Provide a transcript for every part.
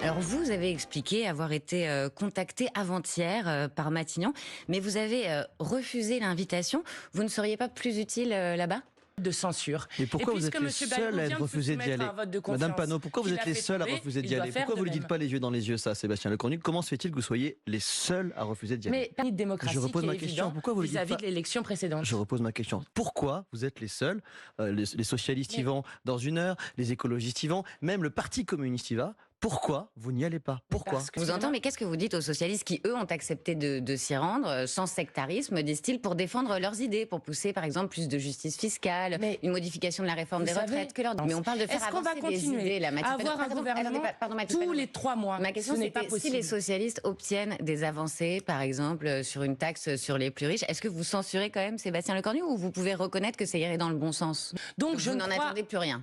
Alors vous avez expliqué avoir été contacté avant-hier par Matignon, mais vous avez refusé l'invitation. Vous ne seriez pas plus utile là-bas ? De censure. Mais pourquoi vous êtes les seuls à être refusé d'y aller? Madame Panot, pourquoi vous êtes les seuls à refuser d'y aller? Pourquoi vous ne le dites pas les yeux dans les yeux, ça, Sébastien Lecornu? Comment se fait-il que vous soyez les seuls à refuser d'y aller? Mais pas de démocratie. Je repose ma question. Pourquoi vous le dites pas vis-à-vis de l'élection précédente? Je repose ma question. Pourquoi vous êtes les seuls? Les socialistes y vont dans une heure, les écologistes y vont, même le Parti communiste y va. Pourquoi vous n'y allez pas? Pourquoi? Vous entendez, mais qu'est-ce que vous dites aux socialistes qui, eux, ont accepté de s'y rendre, sans sectarisme, disent-ils, pour défendre leurs idées, pour pousser, par exemple, plus de justice fiscale, une modification de la réforme des retraites Mais on parle de faire avancer des idées, là, avoir un gouvernement tous les 3 mois? Ma question, c'est si les socialistes obtiennent des avancées, par exemple, sur une taxe sur les plus riches, est-ce que vous censurez quand même Sébastien Lecornu ou vous pouvez reconnaître que ça irait dans le bon sens? Donc je n'en attendez plus rien.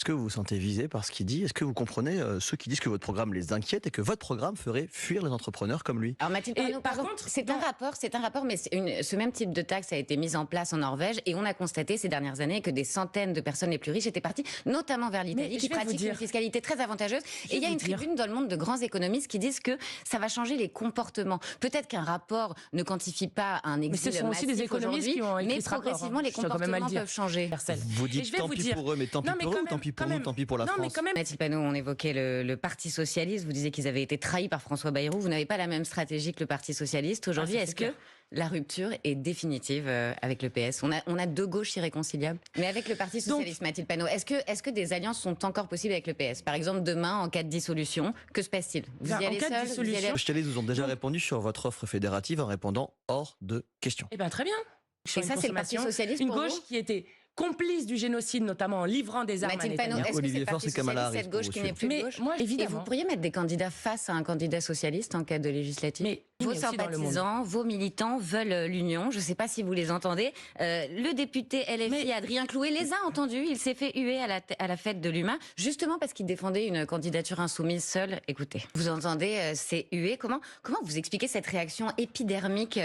Est-ce que vous vous sentez visé par ce qu'il dit? Est-ce que vous comprenez ceux qui disent que votre programme les inquiète et que votre programme ferait fuir les entrepreneurs comme lui? Alors Mathilde Panot, par contre, c'est un rapport, mais ce même type de taxe a été mis en place en Norvège et on a constaté ces dernières années que des centaines de personnes les plus riches étaient parties, notamment vers l'Italie, qui pratique une fiscalité très avantageuse. Et il y a une tribune dans le monde de grands économistes qui disent que ça va changer les comportements. Peut-être qu'un rapport ne quantifie pas un exil massif aujourd'hui, mais progressivement les comportements peuvent changer. Vous dites tant pis pour eux, mais tant pis pour eux, tant pis pour nous, tant pis pour la France. Mais quand même, Mathilde Panot, on évoquait le Parti Socialiste, vous disiez qu'ils avaient été trahis par François Bayrou, vous n'avez pas la même stratégie que le Parti Socialiste. Aujourd'hui, est-ce que la rupture est définitive avec le PS? On a deux gauches irréconciliables. Mais avec le Parti Socialiste, Mathilde Panot, est-ce que des alliances sont encore possibles avec le PS? Par exemple, demain, en cas de dissolution, que se passe-t-il? Vous y allez seul? Les socialistes vous ont déjà répondu sur votre offre fédérative en répondant hors de question. Eh bien, très bien. Et ça, c'est le Parti Socialiste pour vous ? Une gauche qui était complice du génocide, notamment en livrant des armes à Netanyahou. Est-ce que c'est le Parti Socialiste, cette gauche qui n'est plus de gauche? Moi, évidemment. Et vous pourriez mettre des candidats face à un candidat socialiste en cas de législative? Mais vos sympathisants, vos militants veulent l'union. Je ne sais pas si vous les entendez. Le député LFI Adrien Clouet les a entendus. Il s'est fait huer à la fête de l'UMA, justement parce qu'il défendait une candidature insoumise seule. Écoutez, vous entendez ces huées. Comment vous expliquez cette réaction épidermique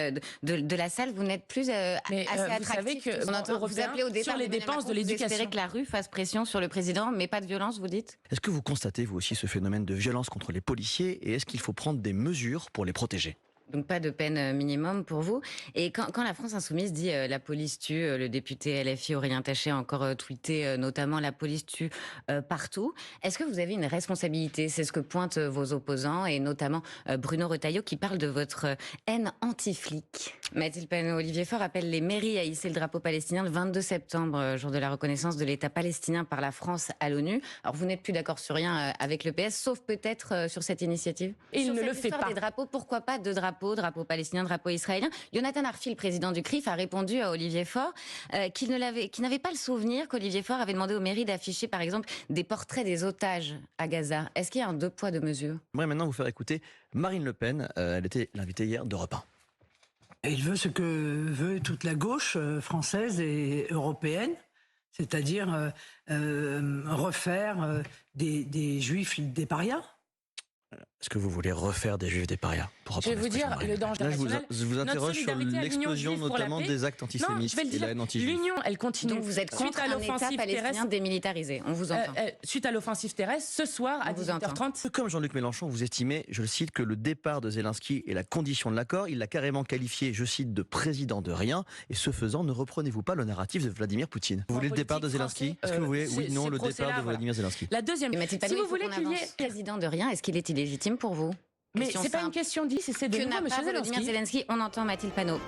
de la salle? Vous n'êtes plus assez attractif. Vous savez que vous appelez au départ sur les dépenses de l'éducation. Vous espérez que la rue fasse pression sur le président, mais pas de violence, vous dites? Est-ce que vous constatez, vous aussi, ce phénomène de violence contre les policiers et est-ce qu'il faut prendre des mesures pour les protéger? Donc pas de peine minimum pour vous. Et quand la France Insoumise dit la police tue, le député LFI Aurélien Taché a encore tweeté notamment la police tue partout. Est-ce que vous avez une responsabilité? C'est ce que pointent vos opposants et notamment Bruno Retailleau qui parle de votre haine anti-flic. Mathilde Panot, Olivier Faure appelle les mairies à hisser le drapeau palestinien le 22 septembre, jour de la reconnaissance de l'État palestinien par la France à l'ONU. Alors vous n'êtes plus d'accord sur rien avec le PS, sauf peut-être sur cette initiative. Et il ne le fait pas. Des drapeaux, pourquoi pas de drapeaux? Drapeau palestinien, drapeau israélien. Jonathan Arfi, le président du CRIF, a répondu à Olivier Faure qu'il n'avait pas le souvenir qu'Olivier Faure avait demandé aux mairies d'afficher, par exemple, des portraits des otages à Gaza. Est-ce qu'il y a un 2 poids 2 mesures? J'aimerais maintenant vous faire écouter Marine Le Pen. Elle était l'invitée hier d'Europe 1. Il veut ce que veut toute la gauche française et européenne, c'est-à-dire refaire des juifs des parias. Est-ce que vous voulez refaire des juifs des parias? Je vais vous dire le danger national. Je vous interroge sur l'explosion notamment des actes antisémites et la haine anti-juive. L'union, elle continue. Donc vous êtes contre un État palestinien démilitarisé. On vous entend. Suite à l'offensive terrestre, ce soir à 18h30. Comme Jean-Luc Mélenchon, vous estimez, je le cite, que le départ de Zelensky est la condition de l'accord. Il l'a carrément qualifié, je cite, de président de rien. Et ce faisant, ne reprenez-vous pas le narratif de Vladimir Poutine? Vous voulez le départ de Zelensky? Est-ce que vous voulez, oui, non, le départ de Vladimir Zelensky? La deuxième, si vous voulez qu'il y ait président de rien, est-ce qu'il est illégitime pour vous? Mais c'est pas une question c'est de nouveau, monsieur Zelensky. On entend Mathilde Panot.